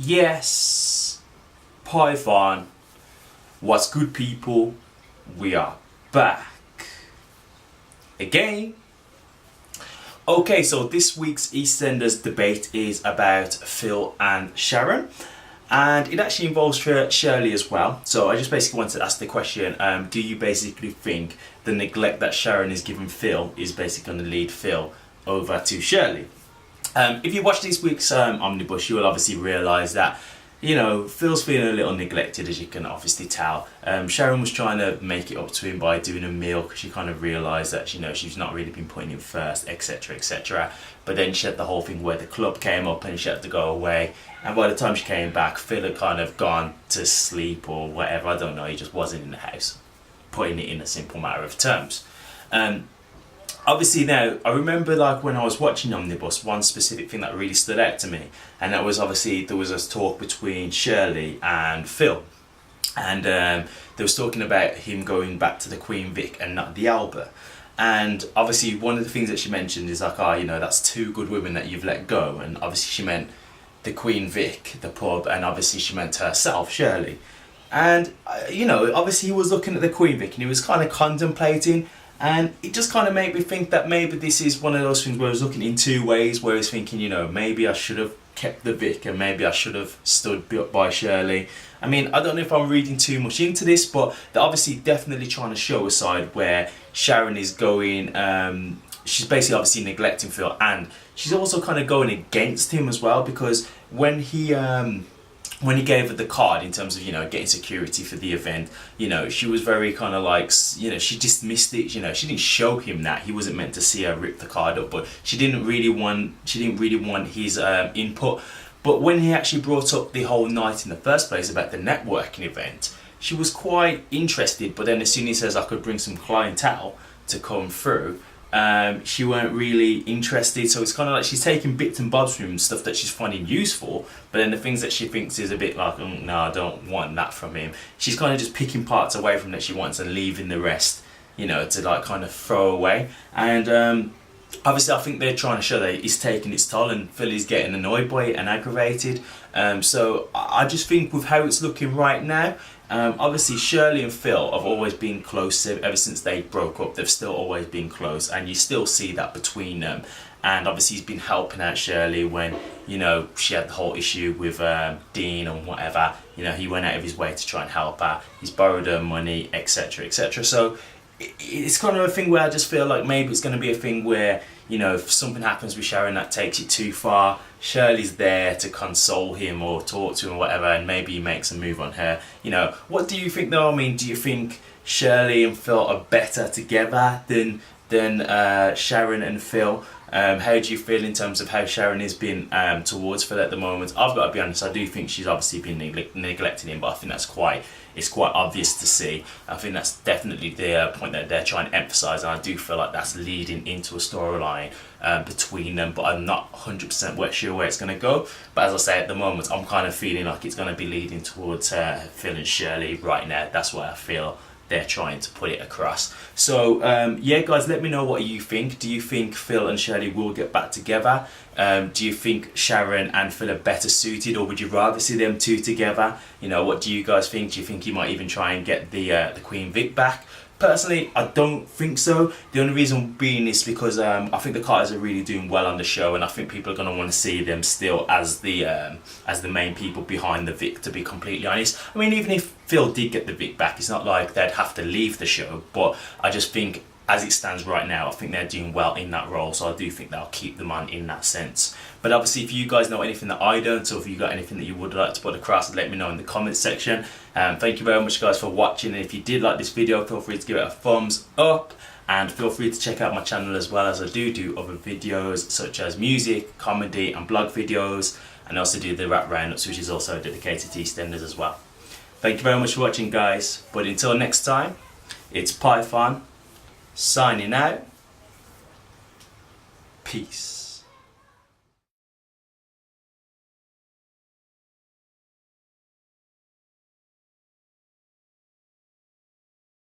Yes, Python, what's good people, we are back again. Okay, so this week's Eastenders debate is about Phil and Sharon, and it actually involves Shirley as well. So I just basically wanted to ask the question, do you basically think the neglect that Sharon is giving Phil is basically going to lead Phil over to Shirley? If you watch this week's Omnibus, you will obviously realise that, you know, Phil's feeling a little neglected, as you can obviously tell. Sharon was trying to make it up to him by doing a meal because she kind of realised that, you know, she's not really been putting him first, etc, etc. But then she had the whole thing where the club came up and she had to go away. And by the time she came back, Phil had kind of gone to sleep or whatever, I don't know, he just wasn't in the house, putting it in a simple matter of terms. Obviously now, I remember like when I was watching Omnibus, one specific thing that really stood out to me, and that was obviously there was a talk between Shirley and Phil, and they was talking about him going back to the Queen Vic and not the Albert. And obviously one of the things that she mentioned is like, oh, you know, that's two good women that you've let go, and obviously she meant the Queen Vic, the pub, and obviously she meant herself, Shirley. And you know, obviously he was looking at the Queen Vic and he was kind of contemplating. And it just kind of made me think that maybe this is one of those things where I was looking in two ways, where I was thinking, you know, maybe I should have kept the Vic and maybe I should have stood by Shirley. I mean, I don't know if I'm reading too much into this, but they're obviously definitely trying to show a side where Sharon is going, she's basically obviously neglecting Phil, and she's also kind of going against him as well, because when he gave her the card in terms of, you know, getting security for the event, you know, she was very kind of like, you know, she dismissed it, you know, she didn't show him that he wasn't meant to see her rip the card up, but she didn't really want his input. But when he actually brought up the whole night in the first place about the networking event, she was quite interested, but then as soon as he says I could bring some clientele to come through, she weren't really interested. So it's kind of like she's taking bits and bobs from him, stuff that she's finding useful, but then the things that she thinks is a bit like, no, I don't want that from him, she's kind of just picking parts away from that she wants and leaving the rest, you know, to like kind of throw away. And obviously I think they're trying to show that it's taking its toll and Phil is getting annoyed by it and aggravated. So I just think with how it's looking right now, obviously Shirley and Phil have always been close ever since they broke up. They've still always been close, and you still see that between them. And obviously he's been helping out Shirley when, you know, she had the whole issue with Dean and whatever. You know, he went out of his way to try and help her. He's borrowed her money, etc, etc. So it's kind of a thing where I just feel like maybe it's going to be a thing where, you know, if something happens with Sharon that takes it too far, Shirley's there to console him or talk to him or whatever, and maybe he makes a move on her. You know, what do you think though? I mean, do you think Shirley and Phil are better together than Sharon and Phil? How do you feel in terms of how Sharon has been towards Phil at the moment? I've got to be honest, I do think she's obviously been neglecting him, but I think it's quite obvious to see. I think that's definitely the point that they're trying to emphasise, and I do feel like that's leading into a storyline between them, but I'm not 100% sure where it's going to go. But as I say, at the moment, I'm kind of feeling like it's going to be leading towards Phil and Shirley right now. That's why I feel they're trying to put it across. So yeah guys, let me know what you think. Do you think Phil and Shirley will get back together? Do you think Sharon and Phil are better suited, or would you rather see them two together? You know, what do you guys think? Do you think he might even try and get the Queen Vic back? Personally, I don't think so. The only reason being is because I think the Carters are really doing well on the show, and I think people are going to want to see them still as the main people behind the Vic, to be completely honest. I mean, even if Phil did get the Vic back, it's not like they'd have to leave the show, but I just think as it stands right now, I think they're doing well in that role, so I do think they'll keep them on in that sense. But obviously, if you guys know anything that I don't, or if you got anything that you would like to put across, let me know in the comments section. Thank you very much guys for watching, and if you did like this video, feel free to give it a thumbs up, and feel free to check out my channel as well, as I do other videos such as music, comedy and blog videos, and I also do the rap roundups, which is also dedicated to Eastenders as well. Thank you very much for watching guys, but until next time, it's Python signing out. Peace.